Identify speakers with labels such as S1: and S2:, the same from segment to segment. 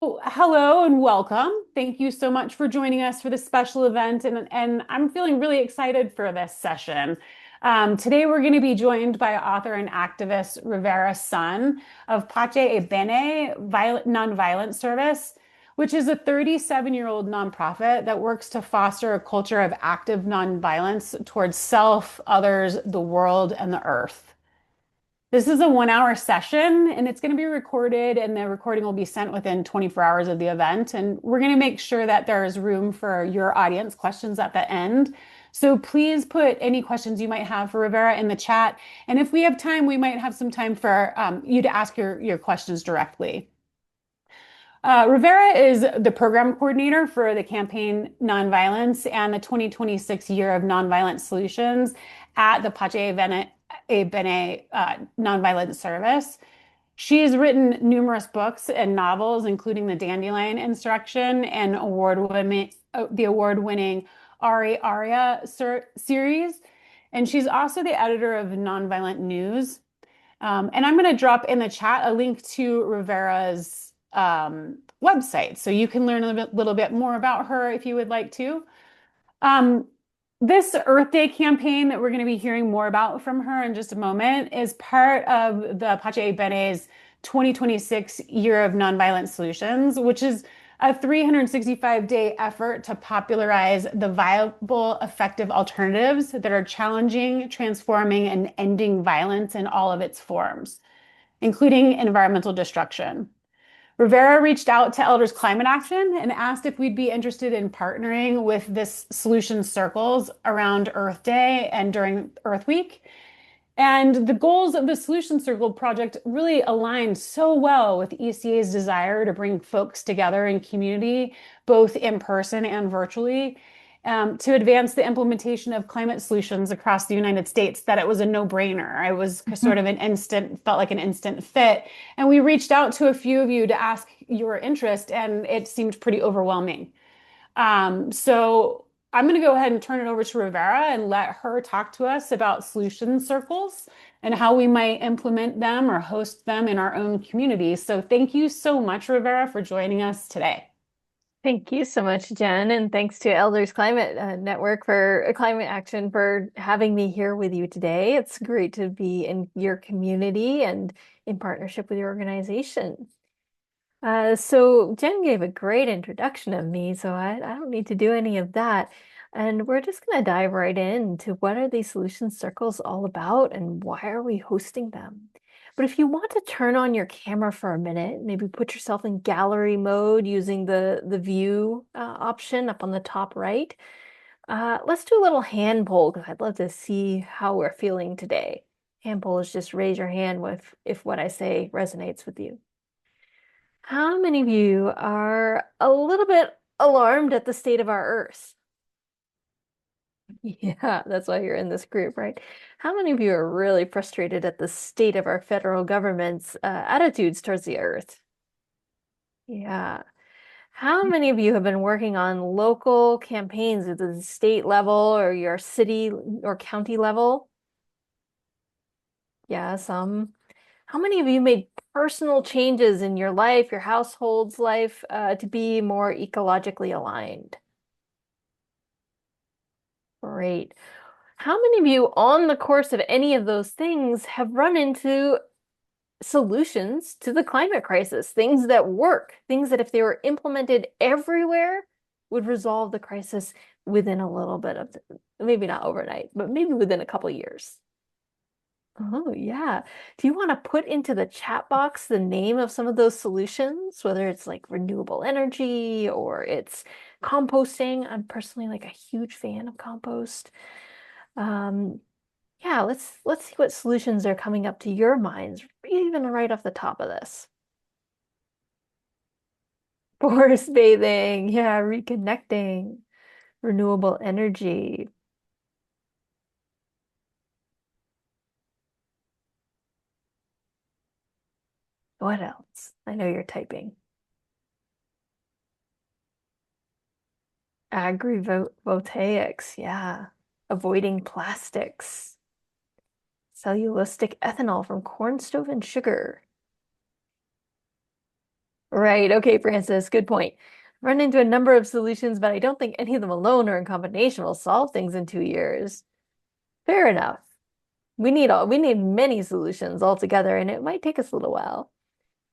S1: Hello and welcome. Thank you so much for joining us for this special event. And I'm feeling really excited for this session. Today, we're going to be joined by author and activist Rivera Sun of Pace e Bene Nonviolent Service, which is a 37-year-old nonprofit that works to foster a culture of active nonviolence towards self, others, the world, and the earth. This is a 1 hour session and it's going to be recorded, and the recording will be sent within 24 hours of the event. And we're going to make sure that there is room for your audience questions at the end. So please put any questions you might have for Rivera in the chat. And if we have time, we might have some time for you to ask your questions directly. Rivera is the program coordinator for the campaign Nonviolence and the 2026 Year of Nonviolent Solutions at the Pace Bene Nonviolent Service. She has written numerous books and novels, including the Dandelion Insurrection and the award-winning Ari Aria series. And she's also the editor of Nonviolent News. And I'm going to drop in the chat a link to Rivera's website, so you can learn a little bit more about her if you would like to. Um, this Earth Day campaign that we're going to be hearing more about from her in just a moment is part of the Pace Bene's 2026 Year of Nonviolent Solutions, which is a 365-day effort to popularize the viable, effective alternatives that are challenging, transforming, and ending violence in all of its forms, including environmental destruction. Rivera reached out to Elders Climate Action and asked if we'd be interested in partnering with this Solution Circles around Earth Day and during Earth Week. And the goals of the Solution Circle project really aligned so well with ECA's desire to bring folks together in community, both in person and virtually, to advance the implementation of climate solutions across the United States, that it was a no-brainer. It was sort of felt like an instant fit. And we reached out to a few of you to ask your interest, and it seemed pretty overwhelming. So I'm going to go ahead and turn it over to Rivera and let her talk to us about solution circles and how we might implement them or host them in our own community. So thank you so much, Rivera, for joining us today.
S2: Thank you so much, Jen, and thanks to Elders Climate Network for Climate Action for having me here with you today. It's great to be in your community and in partnership with your organization. So Jen gave a great introduction of me, so I don't need to do any of that. And we're just going to dive right into what are these solution circles all about and why are we hosting them? But if you want to turn on your camera for a minute, maybe put yourself in gallery mode using the view option up on the top right. Let's do a little hand poll because I'd love to see how we're feeling today. Hand poll is just raise your hand if what I say resonates with you. How many of you are a little bit alarmed at the state of our Earth? Yeah, that's why you're in this group, right? How many of you are really frustrated at the state of our federal government's attitudes towards the Earth? Yeah. How many of you have been working on local campaigns at the state level or your city or county level? Yeah, some. How many of you made personal changes in your life, your household's life, to be more ecologically aligned? Great. How many of you on the course of any of those things have run into solutions to the climate crisis, things that work, things that if they were implemented everywhere would resolve the crisis within a little bit of, maybe not overnight, but maybe within a couple years? Oh, yeah. Do you want to put into the chat box the name of some of those solutions, whether it's like renewable energy or it's composting? I'm personally like a huge fan of compost. Um, yeah, let's see what solutions are coming up to your minds, even right off the top of this. Forest bathing, yeah, reconnecting, renewable energy. What else? I know you're typing. Agrivoltaics, yeah. Avoiding plastics. Cellulosic ethanol from corn stove and sugar. Right. Okay, Francis, good point. Run into a number of solutions, but I don't think any of them alone or in combination will solve things in 2 years. Fair enough. We need many solutions altogether, and it might take us a little while.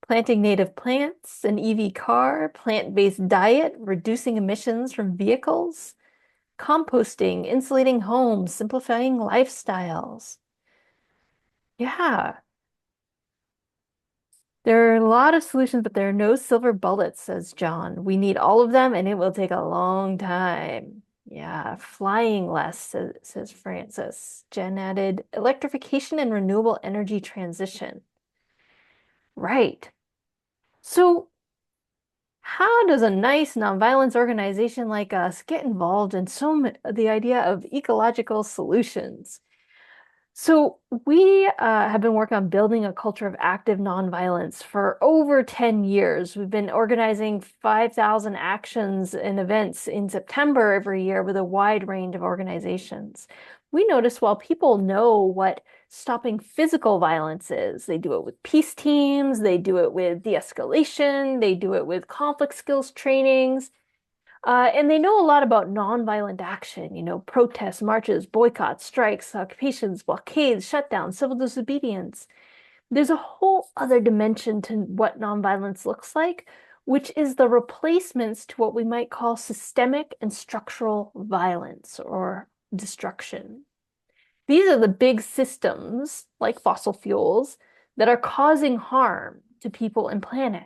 S2: Planting native plants, an EV car, plant-based diet, reducing emissions from vehicles, composting, insulating homes, simplifying lifestyles. Yeah, there are a lot of solutions, but there are no silver bullets, says John. We need all of them, and it will take a long time. Yeah, flying less, says Francis. Jen added, electrification and renewable energy transition. Right. So, how does a nice nonviolence organization like us get involved in the idea of ecological solutions? So we have been working on building a culture of active nonviolence for over 10 years. We've been organizing 5,000 actions and events in September every year with a wide range of organizations. We notice while people know what stopping physical violence is, they do it with peace teams, they do it with de-escalation, they do it with conflict skills trainings. And they know a lot about nonviolent action, protests, marches, boycotts, strikes, occupations, blockades, shutdowns, civil disobedience. There's a whole other dimension to what nonviolence looks like, which is the replacements to what we might call systemic and structural violence or destruction. These are the big systems, like fossil fuels, that are causing harm to people and planet.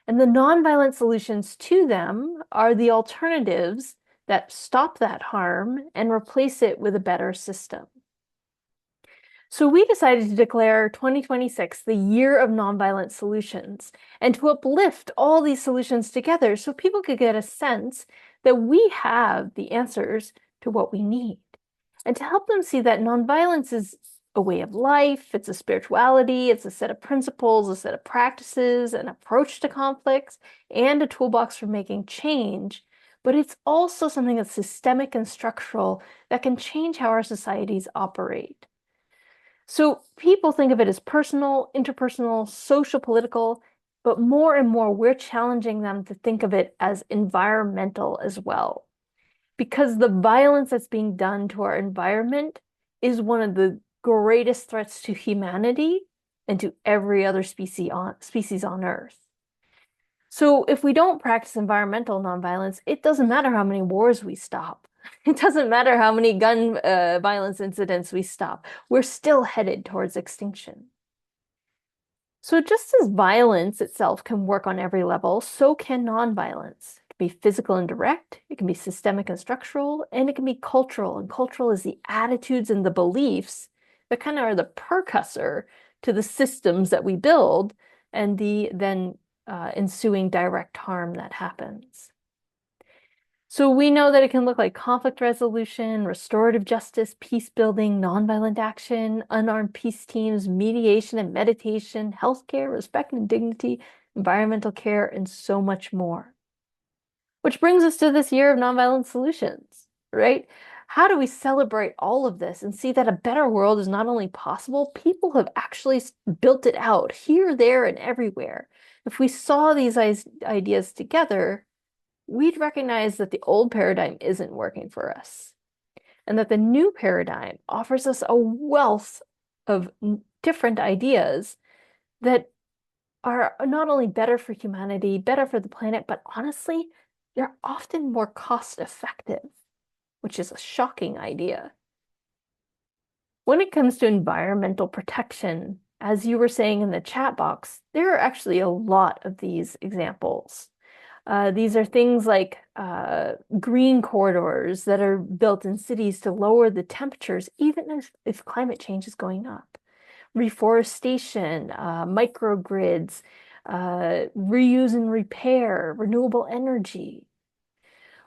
S2: And the nonviolent solutions to them are the alternatives that stop that harm and replace it with a better system. So we decided to declare 2026 the year of nonviolent solutions and to uplift all these solutions together so people could get a sense that we have the answers to what we need and to help them see that nonviolence is a way of life, it's a spirituality, it's a set of principles, a set of practices, an approach to conflicts, and a toolbox for making change. But it's also something that's systemic and structural that can change how our societies operate. So people think of it as personal, interpersonal, social, political, but more and more we're challenging them to think of it as environmental as well. Because the violence that's being done to our environment is one of the greatest threats to humanity and to every other species on Earth. So if we don't practice environmental nonviolence, it doesn't matter how many wars we stop. It doesn't matter how many gun violence incidents we stop. We're still headed towards extinction. So just as violence itself can work on every level, so can nonviolence. It can be physical and direct, it can be systemic and structural, and it can be cultural. And cultural is the attitudes and the beliefs that kind of are the percussor to the systems that we build and the then ensuing direct harm that happens. So we know that it can look like conflict resolution, restorative justice, peace building, nonviolent action, unarmed peace teams, mediation and meditation, healthcare, respect and dignity, environmental care, and so much more. Which brings us to this year of nonviolent solutions, right? How do we celebrate all of this and see that a better world is not only possible, people have actually built it out here, there, and everywhere. If we saw these ideas together, we'd recognize that the old paradigm isn't working for us and that the new paradigm offers us a wealth of different ideas that are not only better for humanity, better for the planet, but honestly, they're often more cost effective, which is a shocking idea. When it comes to environmental protection, as you were saying in the chat box, there are actually a lot of these examples. These are things like green corridors that are built in cities to lower the temperatures, even if climate change is going up. Reforestation, microgrids, reuse and repair, renewable energy.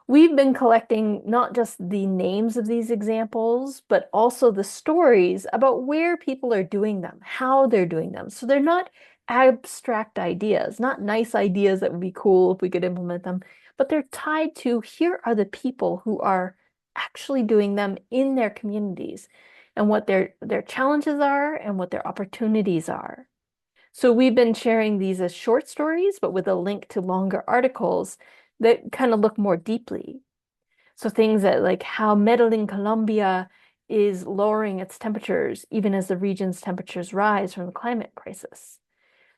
S2: We've been collecting not just the names of these examples, but also the stories about where people are doing them, how they're doing them. So they're not abstract ideas, not nice ideas that would be cool if we could implement them, but they're tied to here are the people who are actually doing them in their communities and what their challenges are and what their opportunities are. So we've been sharing these as short stories, but with a link to longer articles that kind of look more deeply. So things that like how Medellin, Colombia is lowering its temperatures even as the region's temperatures rise from the climate crisis.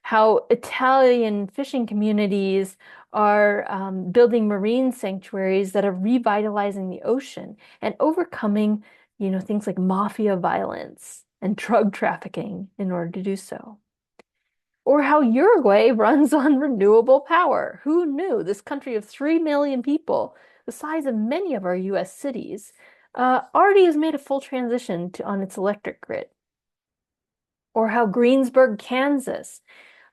S2: How Italian fishing communities are building marine sanctuaries that are revitalizing the ocean and overcoming, things like mafia violence and drug trafficking in order to do so. Or how Uruguay runs on renewable power. Who knew this country of 3 million people, the size of many of our US cities, already has made a full transition on its electric grid? Or how Greensburg, Kansas,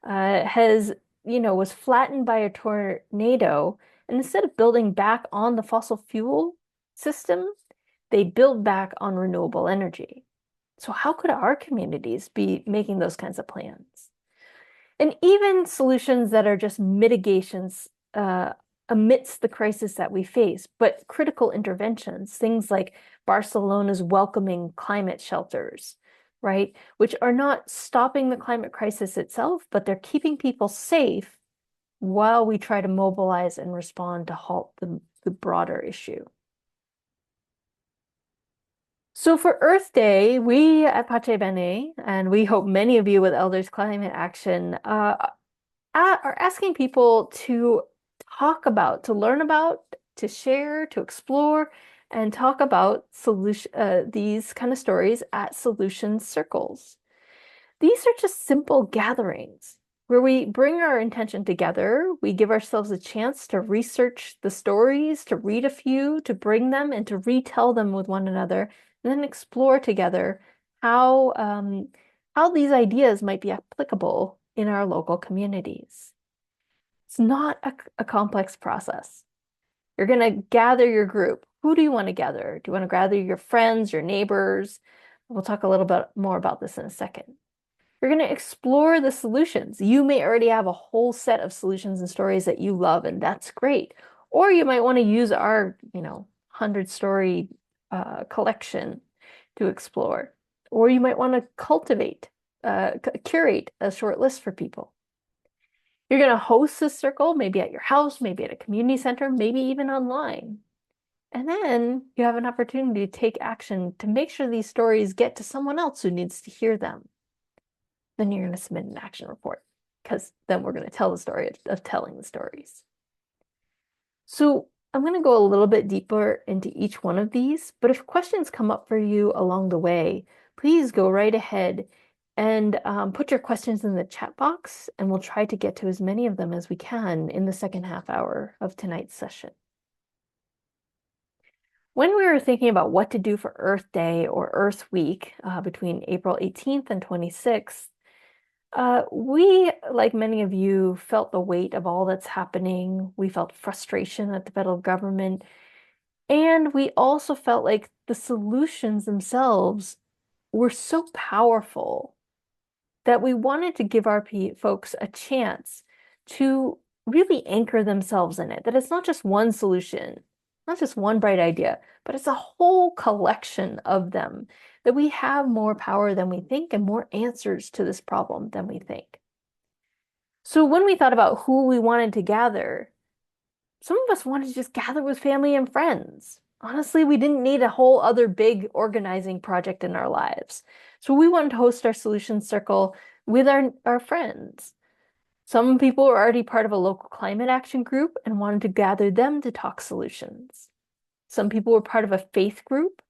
S2: was flattened by a tornado, and instead of building back on the fossil fuel system, they build back on renewable energy. So how could our communities be making those kinds of plans? And even solutions that are just mitigations amidst the crisis that we face, but critical interventions, things like Barcelona's welcoming climate shelters, right? Which are not stopping the climate crisis itself, but they're keeping people safe while we try to mobilize and respond to halt the broader issue. So for Earth Day, we at Pace Bene, and we hope many of you with Elders Climate Action, are asking people to talk about, to learn about, to share, to explore, and talk about these kind of stories at solution circles. These are just simple gatherings where we bring our intention together. We give ourselves a chance to research the stories, to read a few, to bring them and to retell them with one another, and then explore together how these ideas might be applicable in our local communities. It's not a complex process. You're going to gather your group. Who do you want to gather? Do you want to gather your friends, your neighbors? We'll talk a little bit more about this in a second. You're going to explore the solutions. You may already have a whole set of solutions and stories that you love, and that's great. Or you might want to use our, 100-story collection to explore. Or you might want to curate a short list for people. You're going to host this circle, maybe at your house, maybe at a community center, maybe even online. And then you have an opportunity to take action to make sure these stories get to someone else who needs to hear them. Then you're going to submit an action report, because then we're going to tell the story of telling the stories. So I'm going to go a little bit deeper into each one of these, but if questions come up for you along the way, please go right ahead and put your questions in the chat box, and we'll try to get to as many of them as we can in the second half hour of tonight's session. When we were thinking about what to do for Earth Day or Earth Week between April 18th and 26th, we, like many of you, felt the weight of all that's happening. We felt frustration at the federal government. And we also felt like the solutions themselves were so powerful that we wanted to give our folks a chance to really anchor themselves in it, that it's not just one solution, not just one bright idea, but it's a whole collection of them, that we have more power than we think and more answers to this problem than we think. So when we thought about who we wanted to gather, some of us wanted to just gather with family and friends. Honestly, we didn't need a whole other big organizing project in our lives. So we wanted to host our solution circle with our friends. Some people were already part of a local climate action group and wanted to gather them to talk solutions. Some people were part of a faith group,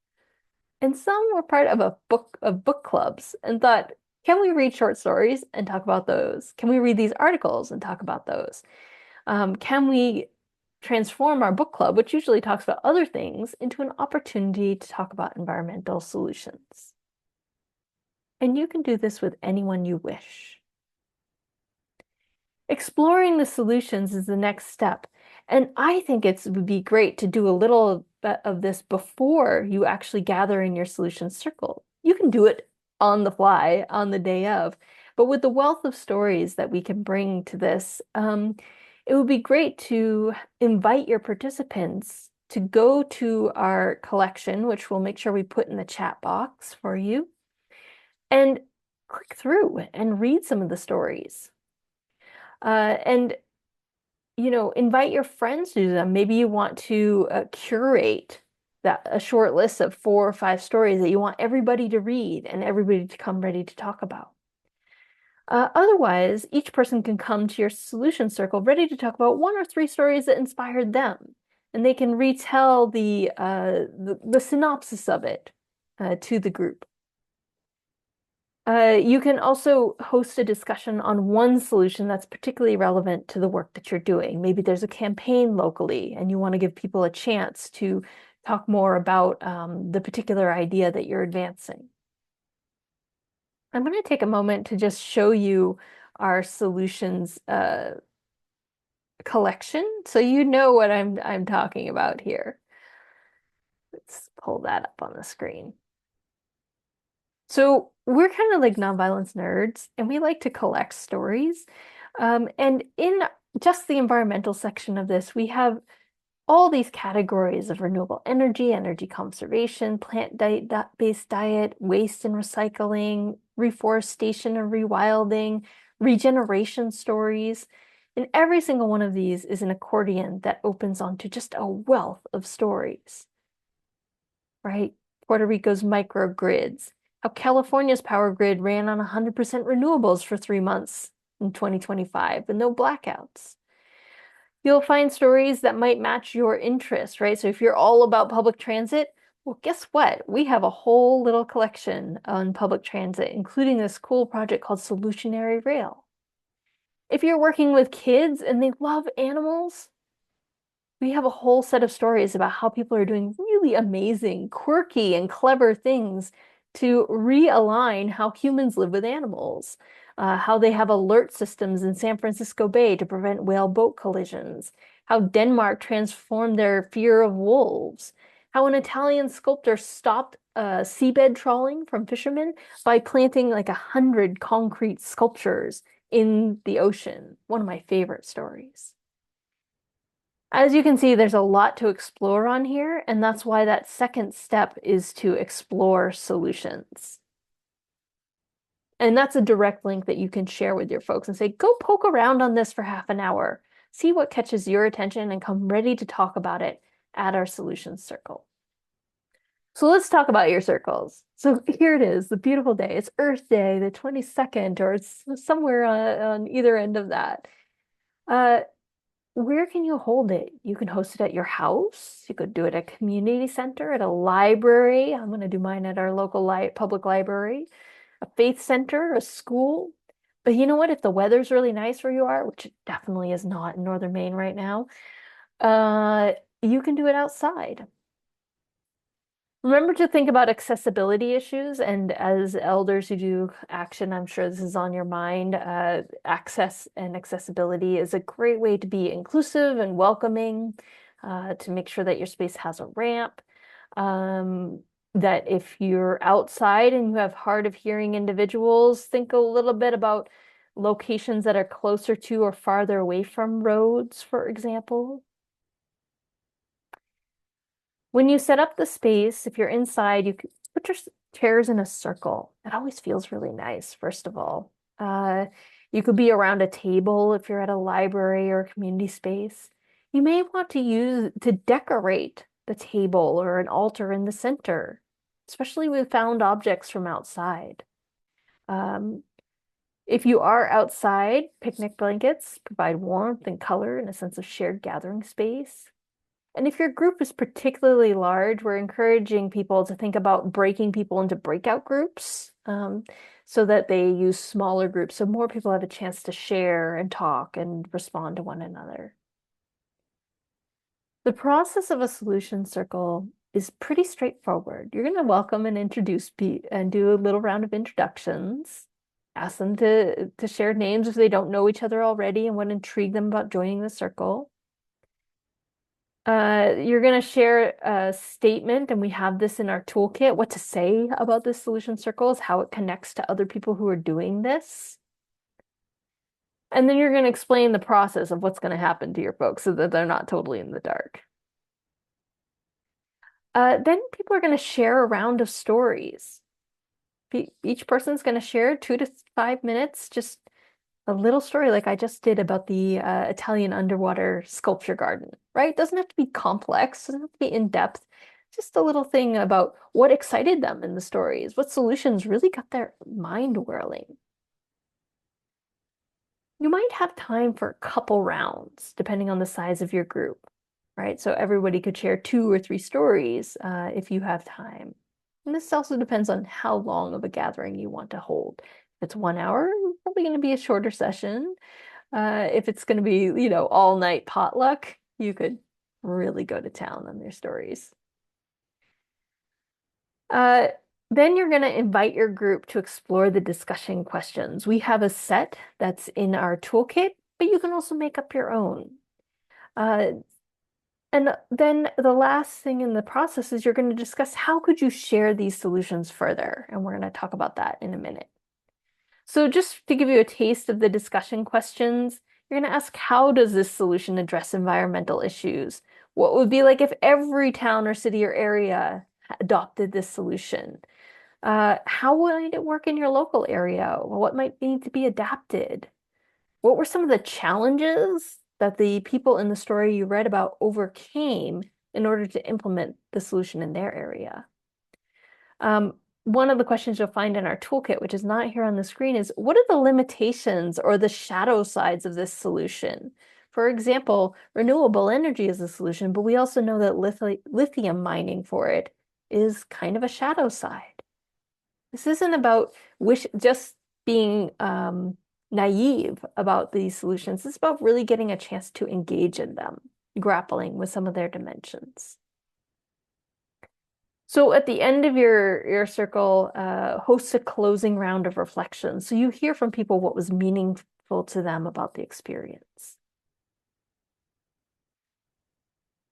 S2: and some were part of book clubs and thought, can we read short stories and talk about those? Can we read these articles and talk about those? Can we transform our book club, which usually talks about other things, into an opportunity to talk about environmental solutions? And you can do this with anyone you wish. Exploring the solutions is the next step. And I think it would be great to do a little bit of this before you actually gather in your solution circle. You can do it on the fly, on the day of. But with the wealth of stories that we can bring to this, it would be great to invite your participants to go to our collection, which we'll make sure we put in the chat box for you, and click through and read some of the stories. And invite your friends to them. Maybe you want to curate a short list of 4 or 5 stories that you want everybody to read and everybody to come ready to talk about. Otherwise, each person can come to your solution circle ready to talk about 1 or 3 stories that inspired them, and they can retell the synopsis of it to the group. You can also host a discussion on one solution that's particularly relevant to the work that you're doing. Maybe there's a campaign locally and you want to give people a chance to talk more about the particular idea that you're advancing. I'm going to take a moment to just show you our solutions collection so you know what I'm talking about here. Let's pull that up on the screen. So we're kind of like nonviolence nerds, and we like to collect stories. And in just the environmental section of this, we have all these categories of renewable energy, energy conservation, plant-based diet, waste and recycling, reforestation and rewilding, regeneration stories. And every single one of these is an accordion that opens onto just a wealth of stories, right? Puerto Rico's microgrids, how California's power grid ran on 100% renewables for 3 months in 2025 with no blackouts. You'll find stories that might match your interest, right? So if you're all about public transit, well, guess what? We have a whole little collection on public transit, including this cool project called Solutionary Rail. If you're working with kids and they love animals, we have a whole set of stories about how people are doing really amazing, quirky, and clever things to realign how humans live with animals. How they have alert systems in San Francisco Bay to prevent whale boat collisions, how Denmark transformed their fear of wolves, how an Italian sculptor stopped seabed trawling from fishermen by planting like 100 concrete sculptures in the ocean. One of my favorite stories. As you can see, there's a lot to explore on here, and that's why that second step is to explore solutions. And that's a direct link that you can share with your folks and say, go poke around on this for half an hour, see what catches your attention, and come ready to talk about it at our solutions circle. So let's talk about your circles. So here it is, the beautiful day. It's Earth Day, the 22nd, or it's somewhere on either end of that. Where can you hold it? You can host it at your house. You could do it at a community center, at a library. I'm going to do mine at our local public library, a faith center, a school. But you know what? If the weather's really nice where you are, which it definitely is not in northern Maine right now, you can do it outside. Remember to think about accessibility issues, and as elders who do action, I'm sure this is on your mind. Access and accessibility is a great way to be inclusive and welcoming, to make sure that your space has a ramp. That if you're outside and you have hard of hearing individuals, think a little bit about locations that are closer to or farther away from roads, for example. When you set up the space, if you're inside, you can put your chairs in a circle. It always feels really nice, first of all. You could be around a table if you're at a library or a community space. You may want to decorate the table or an altar in the center, especially with found objects from outside. If you are outside, picnic blankets provide warmth and color and a sense of shared gathering space. And if your group is particularly large, we're encouraging people to think about breaking people into breakout groups, so that they use smaller groups so more people have a chance to share and talk and respond to one another. The process of a solution circle is pretty straightforward. You're going to welcome and introduce and do a little round of introductions. Ask them to share names if they don't know each other already and what intrigued them about joining the circle. You're going to share a statement, and we have this in our toolkit, what to say about this solution circles, how it connects to other people who are doing this. And then you're going to explain the process of what's going to happen to your folks so that they're not totally in the dark. Then people are going to share a round of stories. each person's going to share 2 to 5 minutes, just a little story like I just did about the Italian underwater sculpture garden, right? Doesn't have to be complex, doesn't have to be in depth, just a little thing about what excited them in the stories, what solutions really got their mind whirling. You might have time for a couple rounds, depending on the size of your group, right? So everybody could share 2 or 3 stories if you have time. And this also depends on how long of a gathering you want to hold. If it's 1 hour, probably going to be a shorter session. If it's going to be, all night potluck, you could really go to town on their stories. Uh, then you're going to invite your group to explore the discussion questions. We have a set that's in our toolkit, but you can also make up your own. Uh, and then the last thing in the process is you're going to discuss how could you share these solutions further, and we're going to talk about that in a minute. So just to give you a taste of the discussion questions, you're going to ask, how does this solution address environmental issues? What would be like if every town or city or area adopted this solution? How might it work in your local area? What might need to be adapted? What were some of the challenges that the people in the story you read about overcame in order to implement the solution in their area? One of the questions you'll find in our toolkit, which is not here on the screen, is what are the limitations or the shadow sides of this solution? For example, renewable energy is a solution, but we also know that lithium mining for it is kind of a shadow side. This isn't about just being naive about these solutions. It's about really getting a chance to engage in them, grappling with some of their dimensions. So at the end of your circle, host a closing round of reflection. So you hear from people what was meaningful to them about the experience.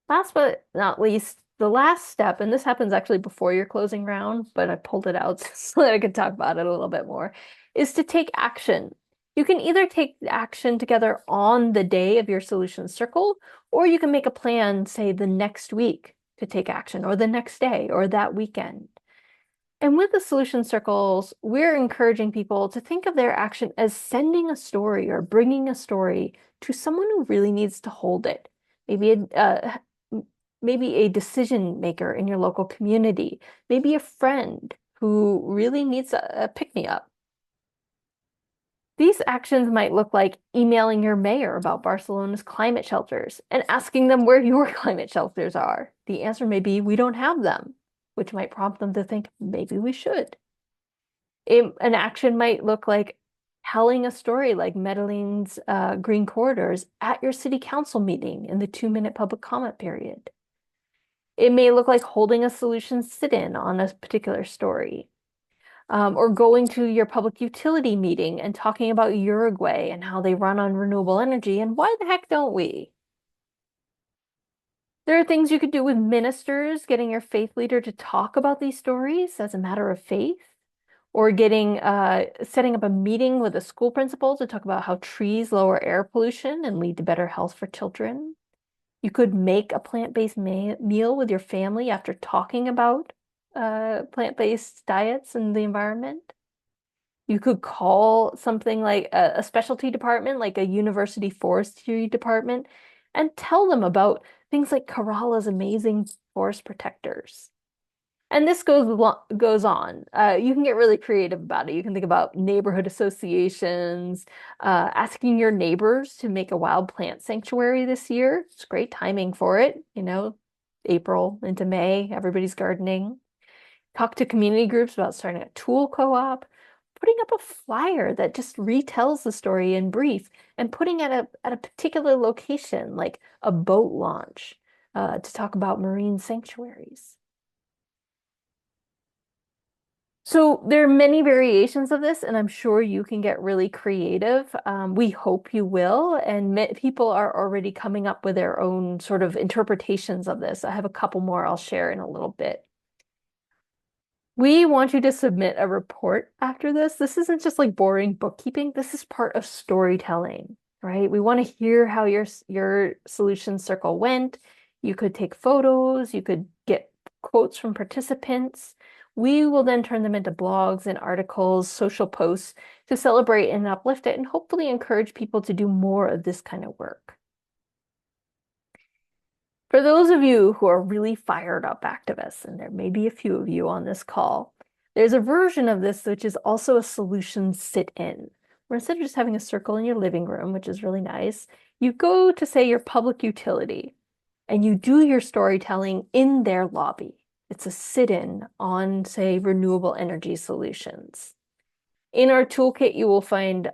S2: Last but not least, the last step, and this happens actually before your closing round, but I pulled it out so that I could talk about it a little bit more, is to take action. You can either take action together on the day of your solution circle, or you can make a plan, say, the next week to take action, or the next day, or that weekend. And with the solution circles, we're encouraging people to think of their action as sending a story or bringing a story to someone who really needs to hold it. Maybe a decision maker in your local community, maybe a friend who really needs a pick-me-up. These actions might look like emailing your mayor about Barcelona's climate shelters and asking them where your climate shelters are. The answer may be, we don't have them, which might prompt them to think, maybe we should. An action might look like telling a story like Medellin's Green Corridors at your city council meeting in the 2-minute public comment period. It may look like holding a solution sit-in on a particular story. Or going to your public utility meeting and talking about Uruguay and how they run on renewable energy and why the heck don't we? There are things you could do with ministers, getting your faith leader to talk about these stories as a matter of faith, or setting up a meeting with a school principal to talk about how trees lower air pollution and lead to better health for children. You could make a plant-based meal with your family after talking about plant-based diets and the environment. You could call something like a specialty department, like a university forestry department, and tell them about things like Kerala's amazing forest protectors. And this goes on. You can get really creative about it. You can think about neighborhood associations, asking your neighbors to make a wild plant sanctuary this year. It's great timing for it. April into May, everybody's gardening. Talk to community groups about starting a tool co-op, putting up a flyer that just retells the story in brief, and putting at a particular location, like a boat launch, to talk about marine sanctuaries. So there are many variations of this, and I'm sure you can get really creative. We hope you will, and people are already coming up with their own sort of interpretations of this. I have a couple more I'll share in a little bit. We want you to submit a report after this. This isn't just like boring bookkeeping. This is part of storytelling, right? We want to hear how your solution circle went. You could take photos. You could get quotes from participants. We will then turn them into blogs and articles, social posts to celebrate and uplift it and hopefully encourage people to do more of this kind of work. For those of you who are really fired up activists, and there may be a few of you on this call, there's a version of this which is also a solution sit-in, where instead of just having a circle in your living room, which is really nice, you go to, say, your public utility and you do your storytelling in their lobby. It's a sit-in on, say, renewable energy solutions. In our toolkit, you will find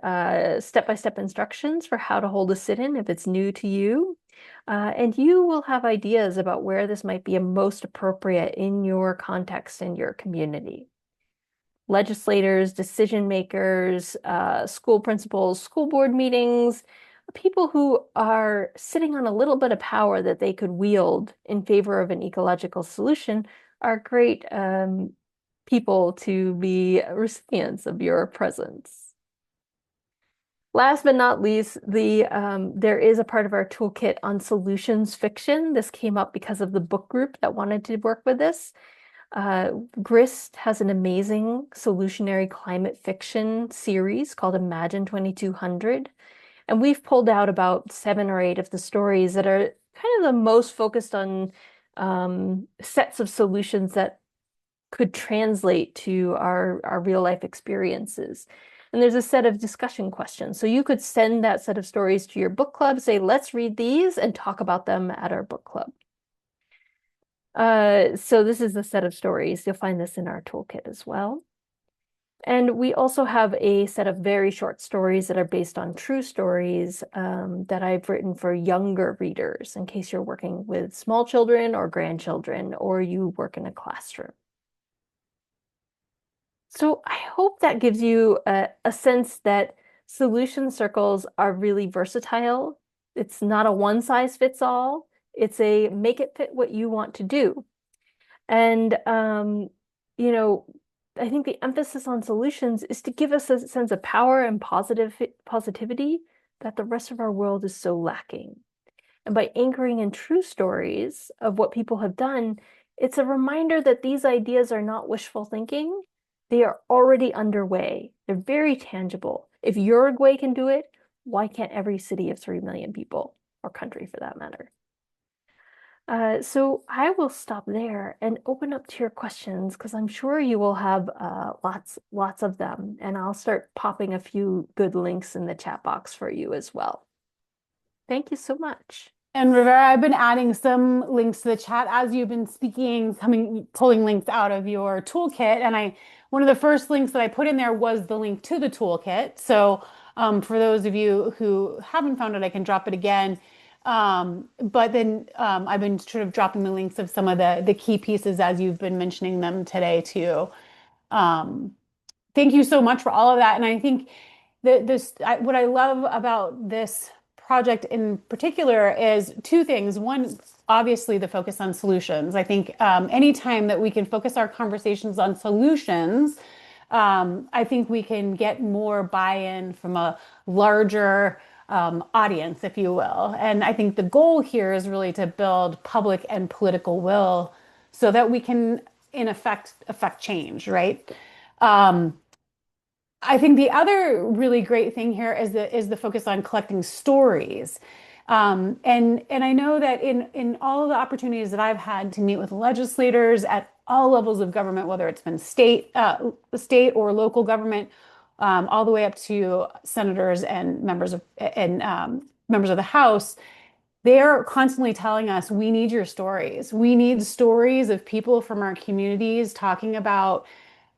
S2: step-by-step instructions for how to hold a sit-in if it's new to you. And you will have ideas about where this might be most appropriate in your context and your community. Legislators, decision makers, school principals, school board meetings, people who are sitting on a little bit of power that they could wield in favor of an ecological solution are great people to be recipients of your presence. Last but not least, there is a part of our toolkit on solutions fiction. This came up because of the book group that wanted to work with this. Grist has an amazing solutionary climate fiction series called Imagine 2200. And we've pulled out about 7 or 8 of the stories that are kind of the most focused on sets of solutions that could translate to our real life experiences. And there's a set of discussion questions. So you could send that set of stories to your book club, say, let's read these and talk about them at our book club. So this is the set of stories. You'll find this in our toolkit as well. And we also have a set of very short stories that are based on true stories that I've written for younger readers in case you're working with small children or grandchildren or you work in a classroom. So I hope that gives you a sense that solution circles are really versatile. It's not a one size fits all. It's a make it fit what you want to do. And, you know, I think the emphasis on solutions is to give us a sense of power and positivity that the rest of our world is so lacking. And by anchoring in true stories of what people have done, it's a reminder that these ideas are not wishful thinking. They are already underway. They're very tangible. If Uruguay can do it, why can't every city of 3 million people, or country for that matter? So I will stop there and open up to your questions because I'm sure you will have lots of them. And I'll start popping a few good links in the chat box for you as well. Thank you so much.
S1: And Rivera, I've been adding some links to the chat as you've been speaking, pulling links out of your toolkit. And one of the first links that I put in there was the link to the toolkit. So for those of you who haven't found it, I can drop it again. But then I've been sort of dropping the links of some of the key pieces as you've been mentioning them today too. Thank you so much for all of that. And I think what I love about this project in particular is 2 things. One, obviously the focus on solutions. I think anytime that we can focus our conversations on solutions, I think we can get more buy-in from a larger audience, if you will. And I think the goal here is really to build public and political will so that we can, in effect, affect change, right? I think the other really great thing here is the focus on collecting stories. And I know that in all of the opportunities that I've had to meet with legislators at all levels of government, whether it's been state or local government, all the way up to senators and members of the House, they're constantly telling us, we need your stories. We need stories of people from our communities talking about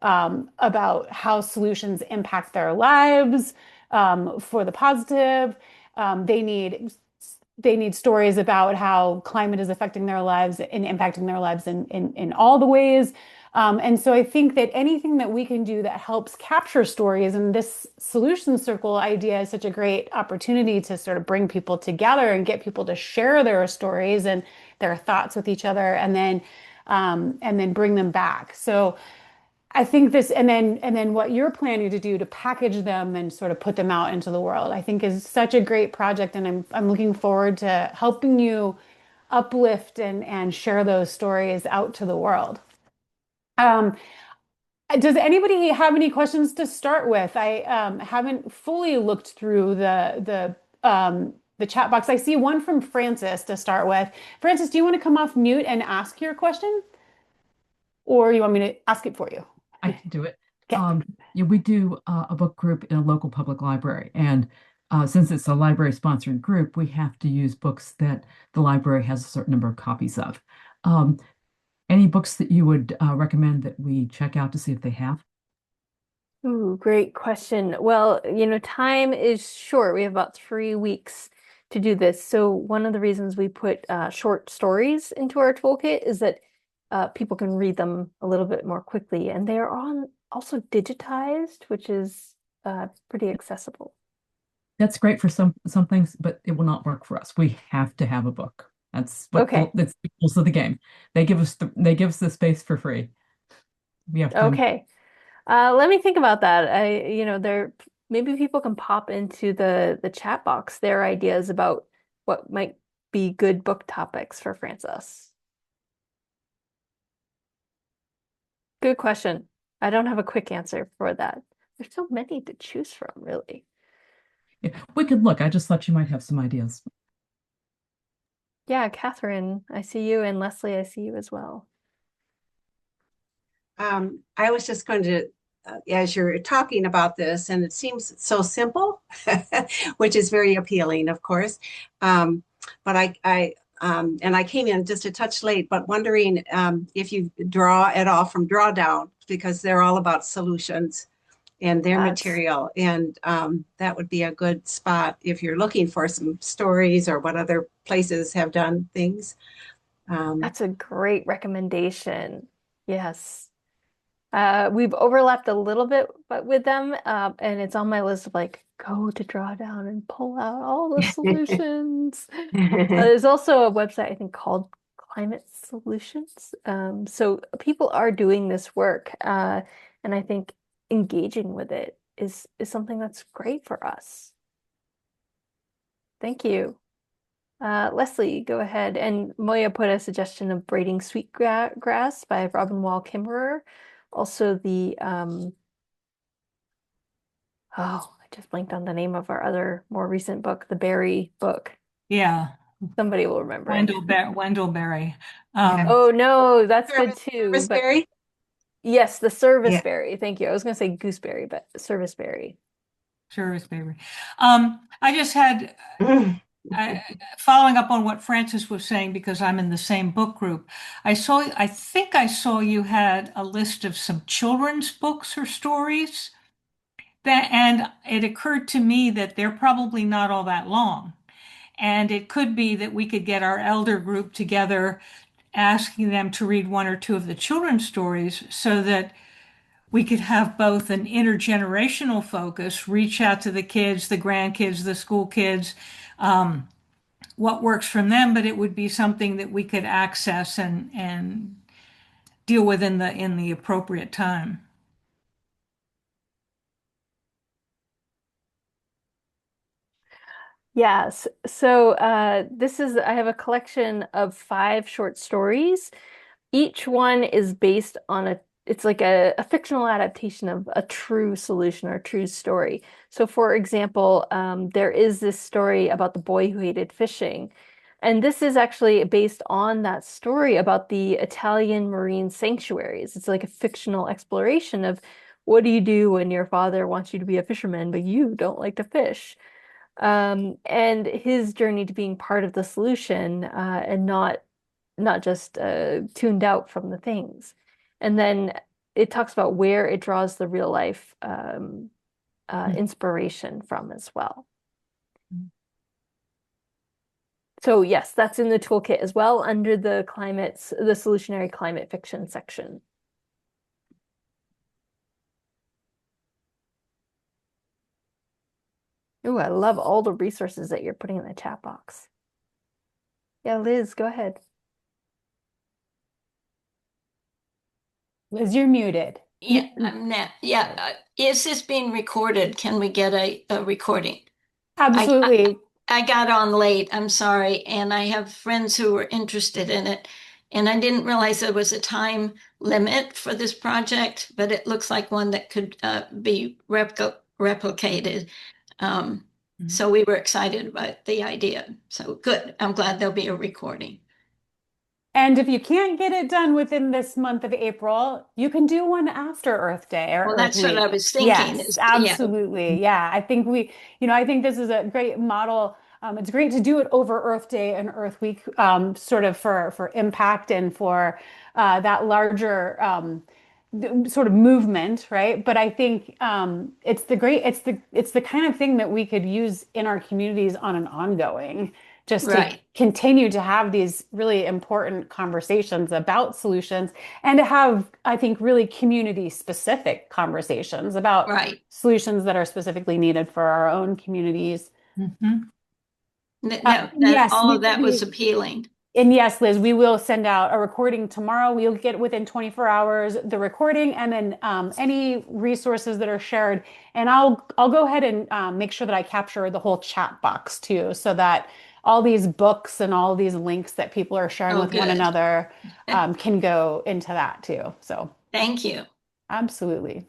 S1: how solutions impact their lives for the positive. They need stories about how climate is affecting their lives and impacting their lives in all the ways. And so I think that anything that we can do that helps capture stories, and this solution circle idea is such a great opportunity to sort of bring people together and get people to share their stories and their thoughts with each other, and then bring them back. So I think this, and then what you're planning to do to package them and sort of put them out into the world, I think is such a great project, and I'm looking forward to helping you uplift and share those stories out to the world. Does anybody have any questions to start with? I haven't fully looked through the chat box. I see one from Francis to start with. Francis, do you want to come off mute and ask your question, or you want me to ask it for you?
S3: I can do it.
S1: Okay.
S3: Yeah, we do a book group in a local public library, and since it's a library-sponsored group, we have to use books that the library has a certain number of copies of. Um, any books that you would recommend that we check out to see if they have?
S2: Ooh, great question. Well, time is short. We have about 3 weeks to do this. So one of the reasons we put short stories into our toolkit is that people can read them a little bit more quickly, and they are on also digitized, which is pretty accessible.
S3: That's great for some things, but it will not work for us. We have to have a book.
S2: Okay.
S3: That's the rules of the game. They give us the space for free. We have to.
S2: Okay. Let me think about that. There maybe people can pop into the chat box their ideas about what might be good book topics for Francis. Good question. I don't have a quick answer for that. There's so many to choose from, really.
S3: Yeah, we could look. I just thought you might have some ideas.
S2: Yeah, Catherine, I see you, and Leslie, I see you as well.
S4: I was just going to, as you're talking about this, and it seems so simple, which is very appealing, of course. But and I came in just a touch late, but wondering if you draw at all from Drawdown, because they're all about solutions and their material. And that would be a good spot if you're looking for some stories or what other places have done things.
S2: That's a great recommendation. Yes. We've overlapped a little bit but with them, and it's on my list of like, go to Drawdown and pull out all the solutions. There's also a website, I think, called Climate Solutions. So people are doing this work, and I think engaging with it is something that's great for us. Thank you. Leslie, go ahead. And Moya put a suggestion of Braiding Sweetgrass by Robin Wall Kimmerer. Also oh, I just blanked on the name of our other more recent book, the Berry book.
S5: Yeah.
S2: Somebody will remember it.
S5: Wendell Berry.
S2: Oh no, that's good too.
S4: Service Berry?
S2: Yes, the Service
S4: Yeah.
S2: Berry. Thank you. I was going to say Gooseberry, but Service Berry.
S5: Service Berry. I just had following up on what Francis was saying because I'm in the same book group. I think I saw you had a list of some children's books or stories and it occurred to me that they're probably not all that long. And it could be that we could get our elder group together, asking them to read one or two of the children's stories so that we could have both an intergenerational focus, reach out to the kids, the grandkids, the school kids, what works from them, but it would be something that we could access and deal with in the appropriate time.
S2: Yes. So I have a collection of 5 short stories. Each one is based on it's like a fictional adaptation of a true solution or a true story. So for example, there is this story about the boy who hated fishing. And this is actually based on that story about the Italian marine sanctuaries. It's like a fictional exploration of what do you do when your father wants you to be a fisherman, but you don't like to fish? And his journey to being part of the solution, and not just tuned out from the things. And then it talks about where it draws the real life inspiration from as well. So yes, that's in the toolkit as well under the solutionary climate fiction section. Ooh, I love all the resources that you're putting in the chat box. Yeah, Liz, go ahead.
S1: Liz, you're muted.
S6: Yeah, yeah. Is this being recorded? Can we get a recording?
S1: Absolutely.
S6: I got on late, I'm sorry, and I have friends who are interested in it. And I didn't realize there was a time limit for this project, but it looks like one that could be replicated. So we were excited about the idea. So good. I'm glad there'll be a recording.
S1: And if you can't get it done within this month of April, you can do one after Earth Day or
S6: Well,
S1: Earth
S6: that's what
S1: Week.
S6: I was thinking.
S1: Yes, absolutely. Yeah, I think I think this is a great model. It's great to do it over Earth Day and Earth Week, sort of for impact and for that larger sort of movement, right? But I think it's the kind of thing that we could use in our communities on an ongoing, just to
S6: Right.
S1: continue to have these really important conversations about solutions and to have, I think, really community specific conversations about
S6: Right.
S1: solutions that are specifically needed for our own communities.
S5: Mhm.
S1: Yes,
S6: all of that was appealing.
S1: and yes, Liz, we will send out a recording tomorrow. We'll get within 24 hours the recording and then any resources that are shared. And I'll go ahead and make sure that I capture the whole chat box too, so that all these books and all these links that people are sharing
S6: Oh,
S1: with one
S6: good.
S1: another can go into that too. So
S6: Thank you.
S1: absolutely.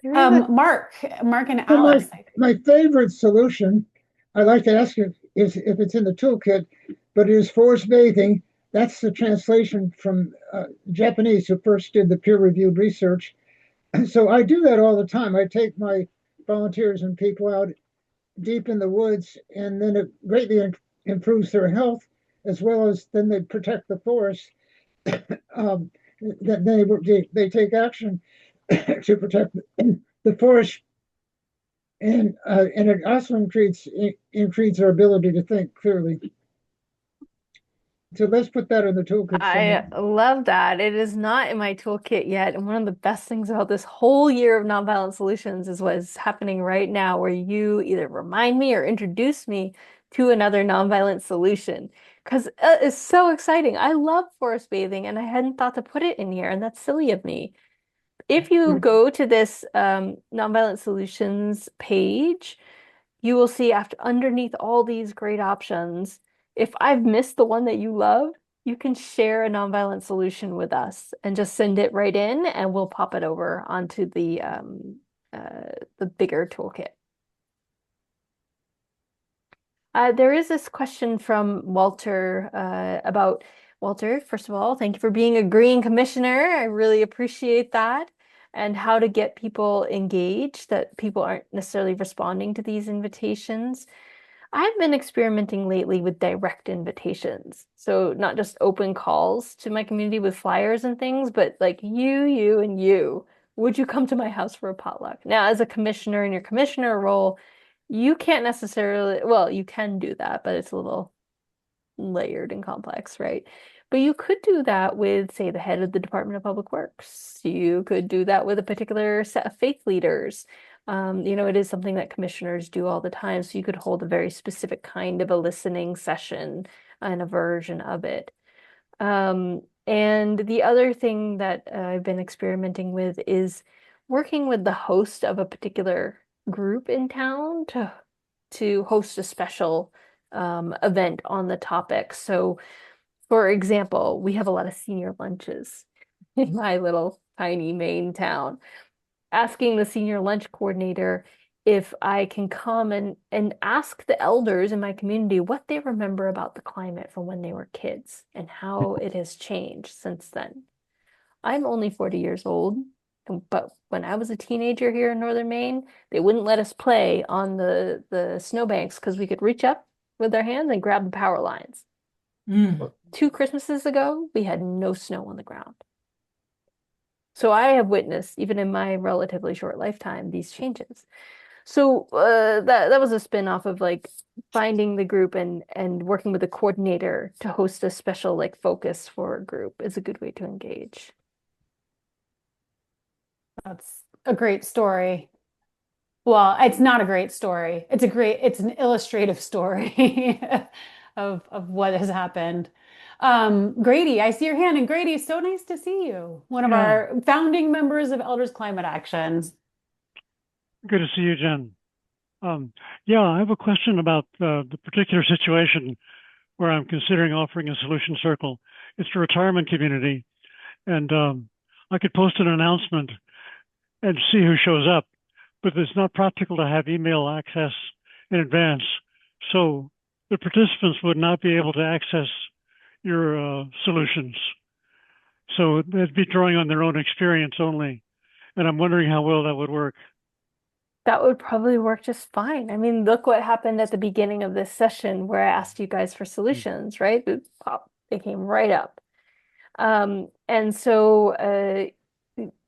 S2: There is a-
S1: Mark and
S7: So
S1: Alice.
S7: my favorite solution, I like to ask you is if it's in the toolkit, but it is forest bathing. That's the translation from Japanese who first did the peer-reviewed research. So I do that all the time. I take my volunteers and people out deep in the woods, and then it greatly improves their health as well as then they protect the forest. That they take action to protect the forest, and it also increases our ability to think clearly. So let's put that in the toolkit
S2: I
S7: somewhere.
S2: love that. It is not in my toolkit yet. And one of the best things about this whole year of nonviolent solutions is what's happening right now, where you either remind me or introduce me to another nonviolent solution. Because it's so exciting. I love forest bathing and I hadn't thought to put it in here, and that's silly of me. If you go to this nonviolent solutions page, you will see after underneath all these great options, if I've missed the one that you love, you can share a nonviolent solution with us and just send it right in, and we'll pop it over onto the bigger toolkit. There is this question from Walter about Walter. First of all, thank you for being a green commissioner. I really appreciate that. And how to get people engaged, that people aren't necessarily responding to these invitations. I've been experimenting lately with direct invitations. So not just open calls to my community with flyers and things, but like you, and you. Would you come to my house for a potluck? Now, as a commissioner in your commissioner role, you can't necessarily, well, you can do that, but it's a little layered and complex, right? But you could do that with, say, the head of the Department of Public Works. You could do that with a particular set of faith leaders. It is something that commissioners do all the time. So you could hold a very specific kind of a listening session and a version of it. And the other thing that I've been experimenting with is working with the host of a particular group in town to host a special event on the topic. So, for example, we have a lot of senior lunches in my little tiny Maine town. Asking the senior lunch coordinator if I can come and ask the elders in my community what they remember about the climate from when they were kids and how it has changed since then. I'm only 40 years old, but when I was a teenager here in northern Maine, they wouldn't let us play on the snowbanks because we could reach up with our hands and grab the power lines. 2 Christmases ago, we had no snow on the ground. So I have witnessed, even in my relatively short lifetime, these changes. So that was a spin-off of like finding the group and working with a coordinator to host a special like focus for a group is a good way to engage.
S1: That's a great story. Well, it's not a great story. It's an illustrative story of what has happened. Grady, I see your hand, and Grady, so nice to see you. One of our founding members of Elders Climate Action.
S8: Good to see you, Jen. Yeah, I have a question about the particular situation where I'm considering offering a solution circle. It's a retirement community, and I could post an announcement and see who shows up, but it's not practical to have email access in advance. So the participants would not be able to access your solutions. So they'd be drawing on their own experience only. And I'm wondering how well that would work.
S2: That would probably work just fine. I mean, look what happened at the beginning of this session where I asked you guys for solutions, right? They came right up. And so,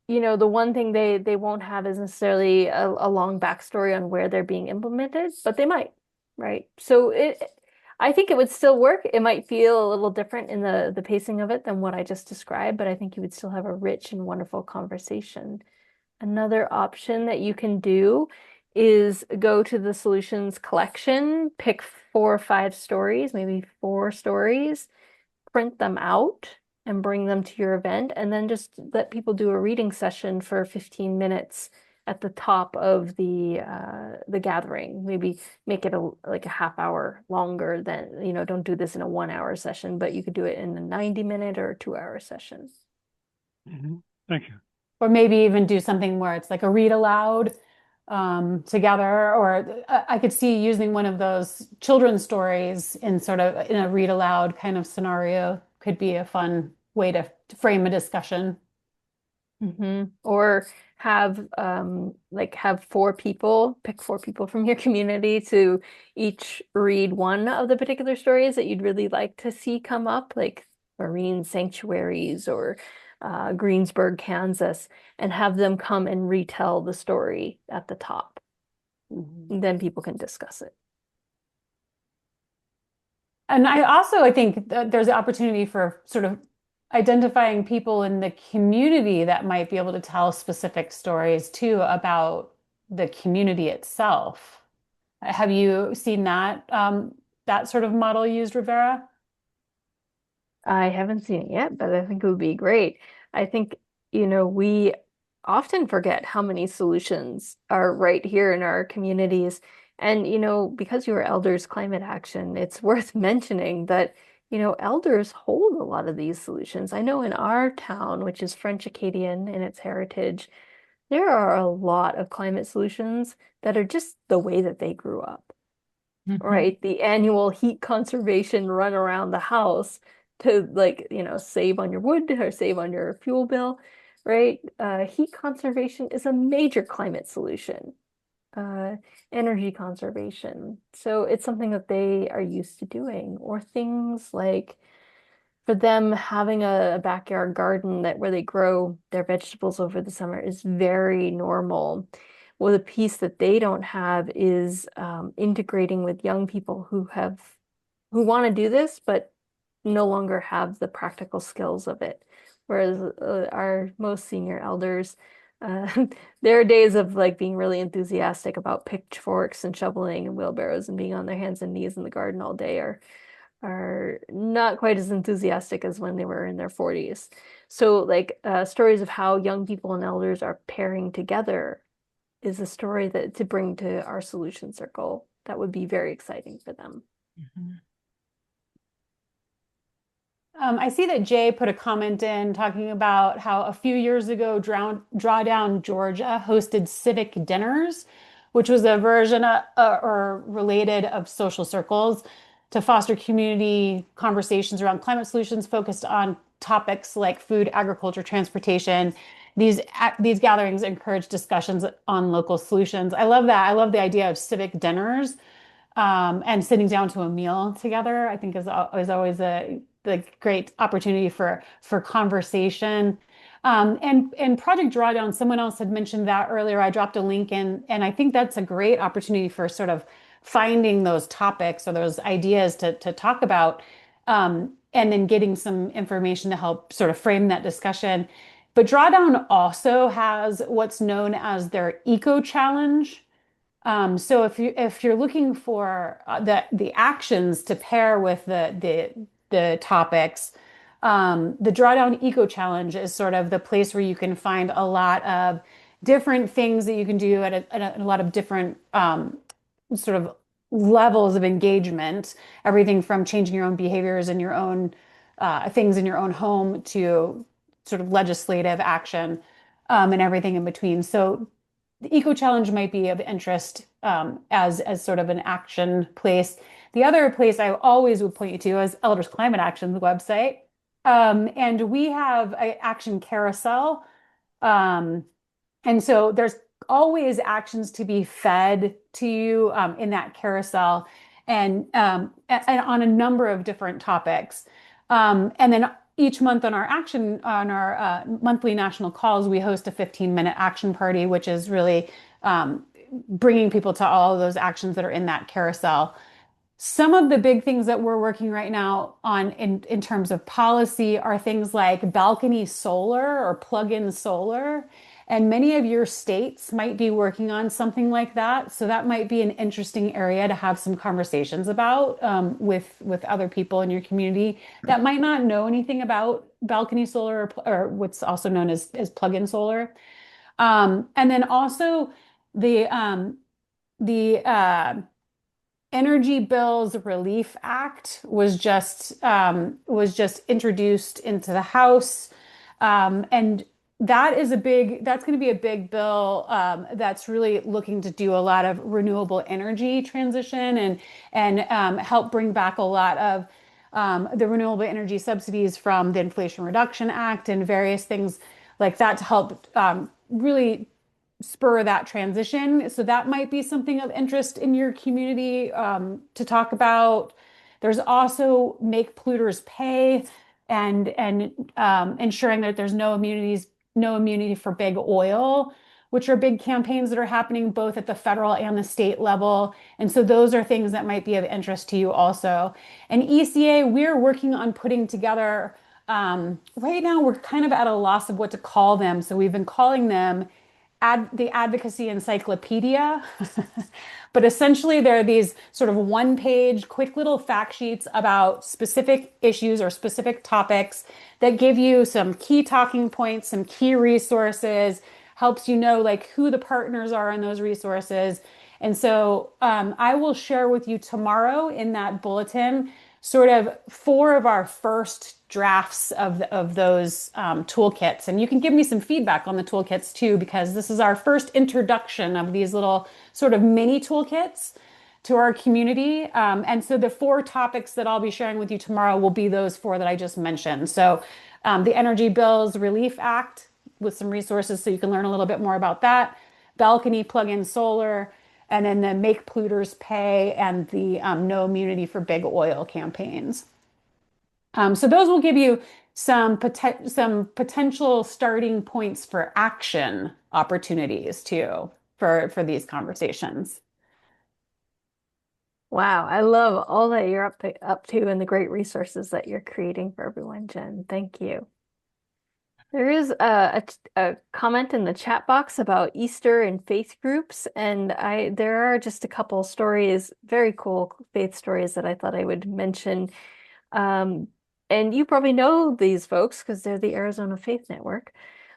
S2: you know, the one thing they won't have is necessarily a long backstory on where they're being implemented, but they might, right? So I think it would still work. It might feel a little different in the pacing of it than what I just described, but I think you would still have a rich and wonderful conversation. Another option that you can do is go to the solutions collection, pick 4 or 5 stories, maybe 4 stories, print them out and bring them to your event, and then just let people do a reading session for 15 minutes at the top of the gathering. Maybe make it like a half hour longer than, you know, don't do this in a 1-hour session, but you could do it in a 90-minute or a 2-hour session.
S8: Thank you.
S1: Or maybe even do something where it's like a read aloud together, or I could see using one of those children's stories in sort of in a read aloud kind of scenario could be a fun way to frame a discussion.
S2: Or have have 4 people, pick 4 people from your community to each read one of the particular stories that you'd really like to see come up, like marine sanctuaries or Greensburg, Kansas, and have them come and retell the story at the top. Then people can discuss it.
S1: And I think that there's an opportunity for sort of identifying people in the community that might be able to tell specific stories too about the community itself. Have you seen that that sort of model used, Rivera?
S2: I haven't seen it yet, but I think it would be great. I think, you know, we often forget how many solutions are right here in our communities. And, you know, because you are Elders Climate Action, it's worth mentioning that, you know, elders hold a lot of these solutions. I know in our town, which is French Acadian in its heritage, there are a lot of climate solutions that are just the way that they grew up, right? The annual heat conservation run around the house to, like, you know, save on your wood or save on your fuel bill, right? Heat conservation is a major climate solution. Energy conservation. So it's something that they are used to doing. Or things like, for them, having a backyard garden where they grow their vegetables over the summer is very normal. Well, the piece that they don't have is integrating with young people who want to do this, but no longer have the practical skills of it. Whereas our most senior elders, there are days of like being really enthusiastic about pitchforks and shoveling and wheelbarrows and being on their hands and knees in the garden all day are not quite as enthusiastic as when they were in their 40s. So like stories of how young people and elders are pairing together is a story that to bring to our solution circle that would be very exciting for them.
S1: I see that Jay put a comment in talking about how a few years ago, Drawdown, Georgia hosted civic dinners, which was a version or related of social circles to foster community conversations around climate solutions focused on topics like food, agriculture, transportation. These gatherings encourage discussions on local solutions. I love that. I love the idea of civic dinners and sitting down to a meal together. I think is always the great opportunity for conversation. And Project Drawdown, someone else had mentioned that earlier. I dropped a link in, and I think that's a great opportunity for sort of finding those topics or those ideas to talk about, and then getting some information to help sort of frame that discussion. But Drawdown also has what's known as their Eco Challenge. So if you're looking for the actions to pair with the topics, the Drawdown Eco Challenge is sort of the place where you can find a lot of different things that you can do at a lot of different sort of levels of engagement. Everything from changing your own behaviors and your own things in your own home to sort of legislative action, and everything in between. So the Eco Challenge might be of interest, as sort of an action place. The other place I always would point you to is Elders Climate Action's website. And we have an action carousel. And so there's always actions to be fed to you, in that carousel, and on a number of different topics. And then each month on our monthly national calls, we host a 15-minute action party, which is really bringing people to all of those actions that are in that carousel. Some of the big things that we're working right now on in terms of policy are things like balcony solar or plug-in solar. And many of your states might be working on something like that. So that might be an interesting area to have some conversations about, with other people in your community that might not know anything about balcony solar, or what's also known as plug-in solar. And then also the Energy Bills Relief Act was just introduced into the House, and that's going to be a big bill, that's really looking to do a lot of renewable energy transition and help bring back a lot of the renewable energy subsidies from the Inflation Reduction Act and various things like that to help really spur that transition. So that might be something of interest in your community, to talk about. There's also Make Polluters Pay, and ensuring that there's no immunity for big oil, which are big campaigns that are happening both at the federal and the state level. And so those are things that might be of interest to you also. And ECA, we're working on putting together, right now we're kind of at a loss of what to call them. So we've been calling them the Advocacy Encyclopedia. But essentially, they're these sort of one-page, quick little fact sheets about specific issues or specific topics that give you some key talking points, some key resources, helps you know like who the partners are in those resources. And so I will share with you tomorrow in that bulletin sort of 4 of our first drafts of those toolkits. And you can give me some feedback on the toolkits too, because this is our first introduction of these little sort of mini toolkits to our community. And so the 4 topics that I'll be sharing with you tomorrow will be those 4 that I just mentioned. So the Energy Bills Relief Act with some resources so you can learn a little bit more about that, balcony plug-in solar, and then the Make Polluters Pay and the No Immunity for Big Oil campaigns. So those will give you some potential starting points for action opportunities too for these conversations.
S2: Wow, I love all that you're up to and the great resources that you're creating for everyone, Jen. Thank you. There is a comment in the chat box about Easter and faith groups, and there are just a couple stories, very cool faith stories that I thought I would mention. And you probably know these folks because they're the Arizona Faith Network.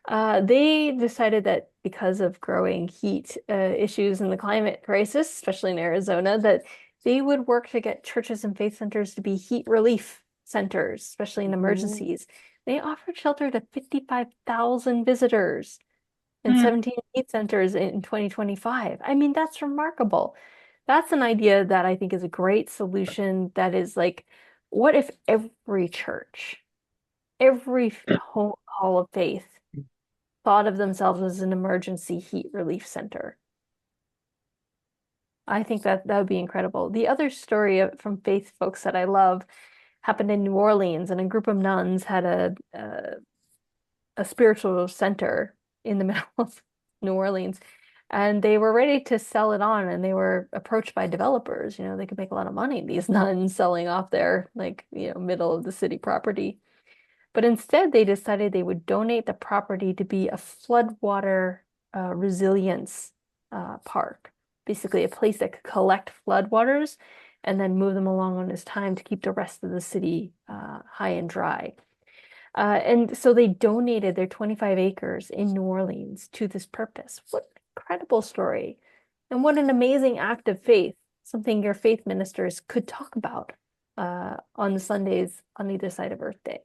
S2: They decided that because of growing heat issues in the climate crisis, especially in Arizona, that they would work to get churches and faith centers to be heat relief centers, especially in emergencies. They offered shelter to 55,000 visitors and 17 heat centers in 2025. I mean, that's remarkable. That's an idea that I think is a great solution that is like, what if every church, every hall of faith thought of themselves as an emergency heat relief center? I think that would be incredible. The other story from faith folks that I love happened in New Orleans, and a group of nuns had a spiritual center in the middle of New Orleans, and they were ready to sell it on, and they were approached by developers. You know, they could make a lot of money, these nuns selling off their middle of the city property. But instead, they decided they would donate the property to be a floodwater resilience park, basically a place that could collect floodwaters and then move them along when it's time to keep the rest of the city high and dry. And so they donated their 25 acres in New Orleans to this purpose. What an incredible story. And what an amazing act of faith, something your faith ministers could talk about on the Sundays on either side of Earth Day.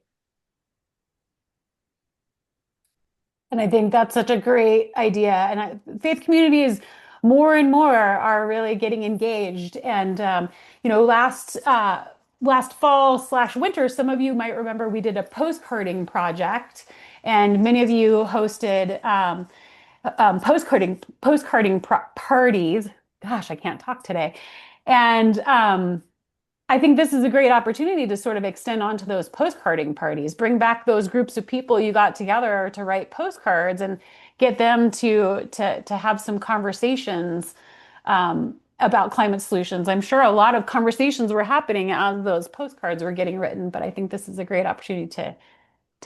S1: And I think that's such a great idea. And faith communities more and more are really getting engaged. And last fall slash winter, some of you might remember we did a postcarding project, and many of you hosted postcarding parties. Gosh, I can't talk today. And I think this is a great opportunity to sort of extend onto those postcarding parties, bring back those groups of people you got together to write postcards and get them to have some conversations about climate solutions. I'm sure a lot of conversations were happening as those postcards were getting written, but I think this is a great opportunity to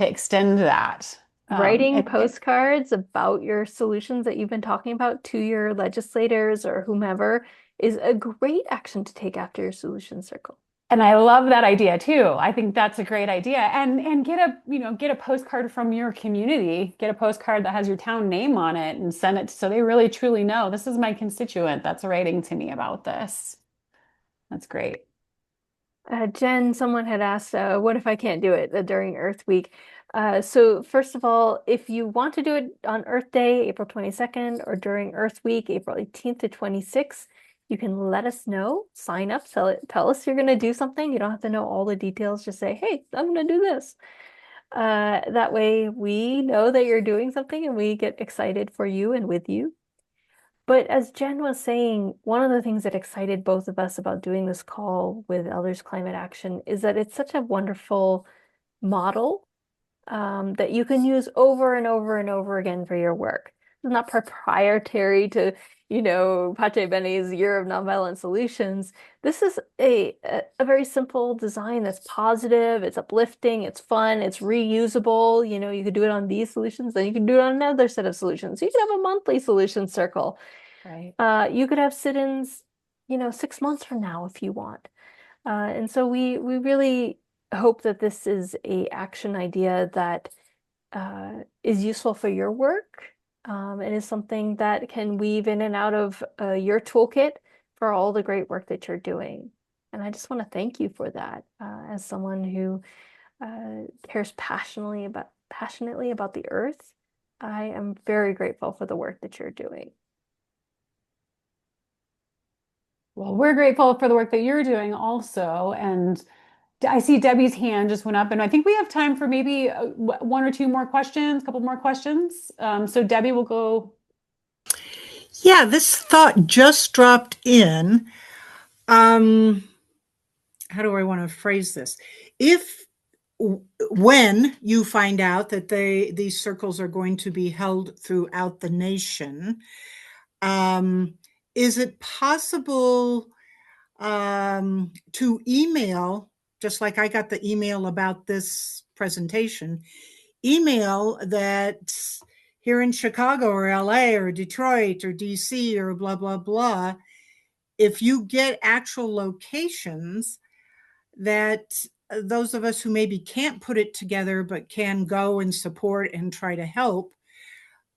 S1: extend that.
S2: Writing postcards about your solutions that you've been talking about to your legislators or whomever is a great action to take after your solution circle.
S1: And I love that idea too. I think that's a great idea. And get a postcard from your community, get a postcard that has your town name on it and send it so they really truly know this is my constituent that's writing to me about this. That's great.
S2: Jen, someone had asked, what if I can't do it during Earth Week? So first of all, if you want to do it on Earth Day, April 22nd, or during Earth Week, April 18th to 26th, you can let us know, sign up, tell us you're going to do something. You don't have to know all the details. Just say, hey, I'm going to do this. That way we know that you're doing something and we get excited for you and with you. But as Jen was saying, one of the things that excited both of us about doing this call with Elders Climate Action is that it's such a wonderful model that you can use over and over and over again for your work. It's not proprietary to, Pache Bene's Year of Nonviolent Solutions. This is a very simple design that's positive, it's uplifting, it's fun, it's reusable. You could do it on these solutions, then you can do it on another set of solutions. You could have a monthly solution circle.
S1: Right.
S2: You could have sit-ins, 6 months from now if you want. And so we really hope that this is a action idea that is useful for your work. It is something that can weave in and out of your toolkit for all the great work that you're doing. And I just want to thank you for that as someone who cares passionately about the earth. I am very grateful for the work that you're doing.
S1: Well, we're grateful for the work that you're doing also. And I see Debbie's hand just went up, and I think we have time for maybe one or two more questions, a couple more questions. So Debbie will go.
S9: Yeah, this thought just dropped in. How do I want to phrase this? When you find out that these circles are going to be held throughout the nation, is it possible to email, just like I got the email about this presentation, email that here in Chicago or LA or Detroit or DC or blah, blah, blah, if you get actual locations that those of us who maybe can't put it together but can go and support and try to help,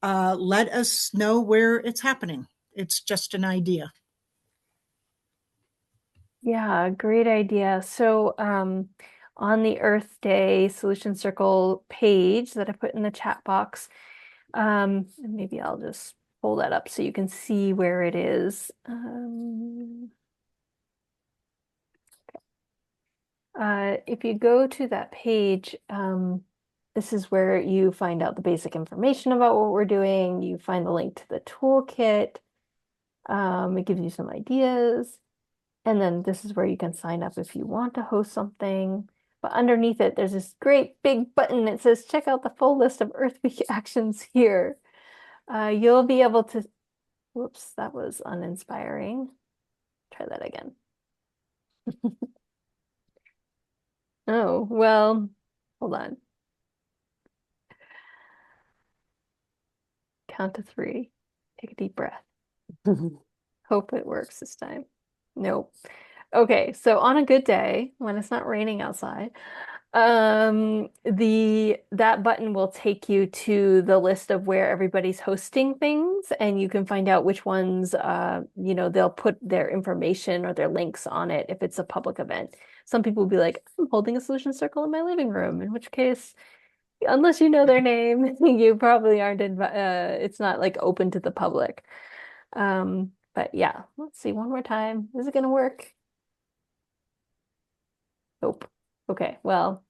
S9: let us know where it's happening. It's just an idea.
S2: Yeah, great idea. So on the Earth Day Solution Circle page that I put in the chat box, maybe I'll just pull that up so you can see where it is. If you go to that page, this is where you find out the basic information about what we're doing. You find the link to the toolkit. It gives you some ideas. And then this is where you can sign up if you want to host something. But underneath it, there's this great big button that says, check out the full list of Earth Week actions here. You'll be able to, whoops, that was uninspiring. Try that again. Oh, well, hold on. Count to 3. Take a deep breath. Hope it works this time. Nope. Okay, so on a good day, when it's not raining outside, That button will take you to the list of where everybody's hosting things, and you can find out which ones, they'll put their information or their links on it if it's a public event. Some people will be like, I'm holding a solution circle in my living room, in which case, unless you know their name, you probably aren't it's not like open to the public. But yeah, let's see one more time. Is it gonna work? Nope. Okay, well,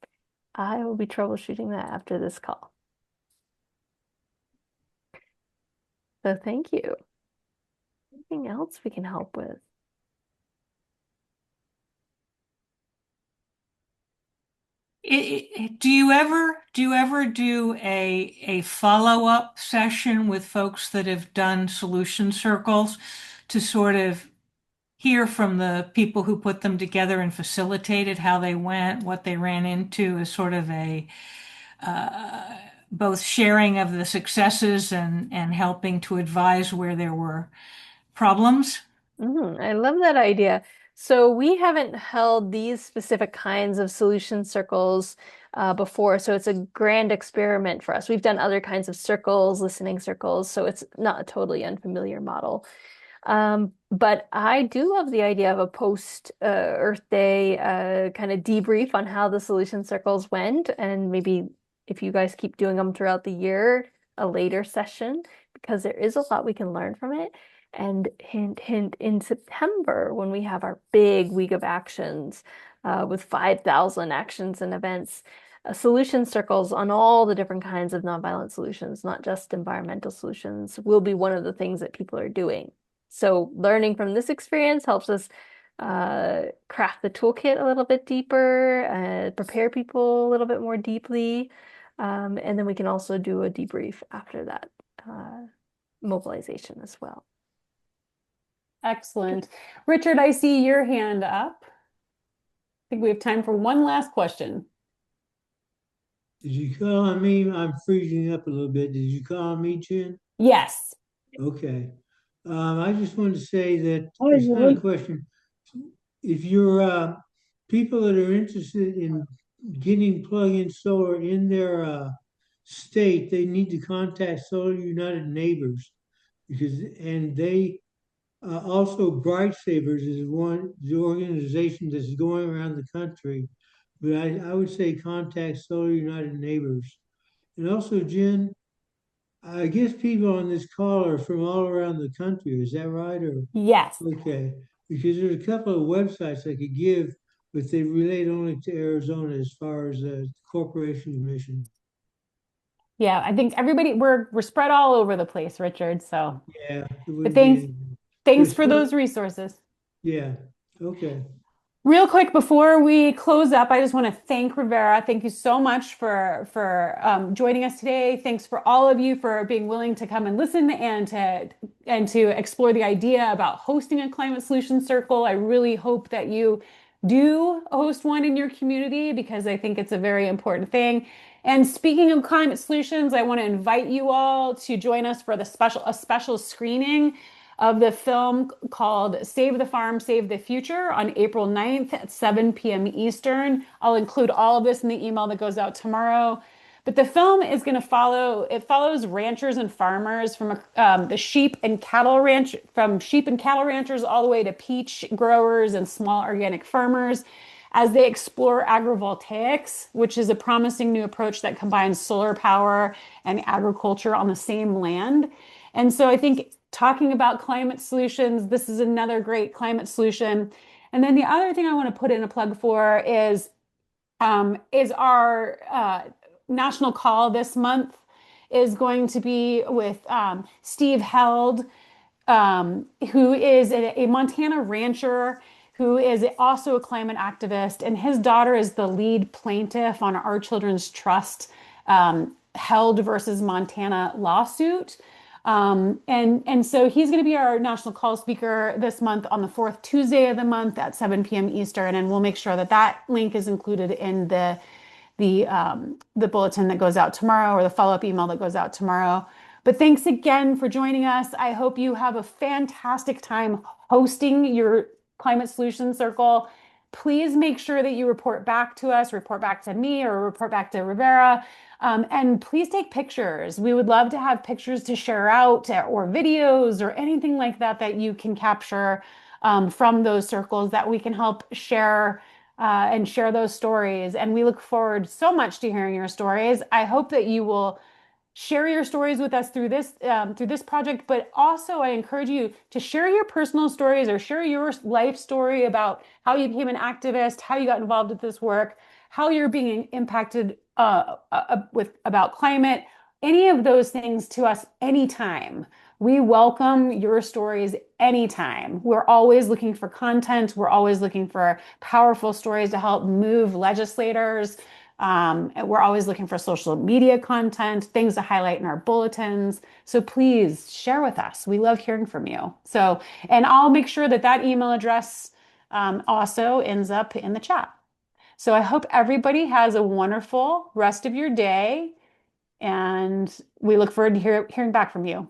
S2: I will be troubleshooting that after this call. So thank you. Anything else we can help with?
S5: Do you ever do a follow-up session with folks that have done solution circles to sort of hear from the people who put them together and facilitated how they went, what they ran into, as sort of a both sharing of the successes and helping to advise where there were problems?
S2: I love that idea. So we haven't held these specific kinds of solution circles before, so it's a grand experiment for us. We've done other kinds of circles, listening circles, so it's not a totally unfamiliar model. But I do love the idea of a post Earth Day kind of debrief on how the solution circles went, and maybe if you guys keep doing them throughout the year, a later session, because there is a lot we can learn from it. And hint, hint, in September, when we have our big week of actions with 5,000 actions and events, solution circles on all the different kinds of nonviolent solutions, not just environmental solutions, will be one of the things that people are doing. So learning from this experience helps us craft the toolkit a little bit deeper, prepare people a little bit more deeply, and then we can also do a debrief after that mobilization as well.
S1: Excellent. Richard, I see your hand up. I think we have time for one last question.
S10: Did you call on me? I'm freezing up a little bit. Did you call on me, Jen?
S1: Yes.
S10: Okay. I just wanted to say that
S7: Hi,
S10: it's not a
S7: Julie.
S10: question. If you're people that are interested in getting plug-in solar in their state, they need to contact Solar United Neighbors and they also Bright Savers is the organization that's going around the country. But I would say contact Solar United Neighbors. And also, Jen, I guess people on this call are from all around the country. Is that right? Or
S1: Yes.
S10: okay, because there's a couple of websites I could give, but they relate only to Arizona as far as the Corporation Commission.
S1: Yeah, I think we're spread all over the place, Richard. So
S10: Yeah,
S1: but thanks for those resources.
S10: Yeah, okay.
S1: Real quick before we close up, I just want to thank Rivera. Thank you so much for joining us today. Thanks for all of you for being willing to come and listen and to explore the idea about hosting a climate solution circle. I really hope that you do host one in your community because I think it's a very important thing. And speaking of climate solutions, I want to invite you all to join us for a special screening of the film called Save the Farm, Save the Future on April 9th at 7 p.m. Eastern. I'll include all of this in the email that goes out tomorrow. But the film is going to follows ranchers and farmers from the sheep and cattle ranchers all the way to peach growers and small organic farmers as they explore agrivoltaics, which is a promising new approach that combines solar power and agriculture on the same land. And so I think talking about climate solutions, this is another great climate solution. And then the other thing I want to put in a plug for is our national call this month is going to be with Steve Held, who is a Montana rancher who is also a climate activist, and his daughter is the lead plaintiff on Our Children's Trust Held versus Montana lawsuit. And so he's going to be our national call speaker this month on the fourth Tuesday of the month at 7 p.m. Eastern, and we'll make sure that link is included in the bulletin that goes out tomorrow or the follow-up email that goes out tomorrow. But thanks again for joining us. I hope you have a fantastic time hosting your Climate Solution Circle. please make sure that you report back to us, report back to me, or report back to Rivera. And please take pictures. We would love to have pictures to share out, or videos or anything like that that you can capture from those circles that we can help share and share those stories. And we look forward so much to hearing your stories. I hope that you will share your stories with us through this project, but also I encourage you to share your personal stories or share your life story about how you became an activist, how you got involved with this work, how you're being impacted about climate, any of those things to us anytime. We welcome your stories anytime. We're always looking for content. We're always looking for powerful stories to help move legislators. We're always looking for social media content, things to highlight in our bulletins. So please share with us. We love hearing from you. So, and I'll make sure that that email address also ends up in the chat. So I hope everybody has a wonderful rest of your day, and we look forward to hearing back from you.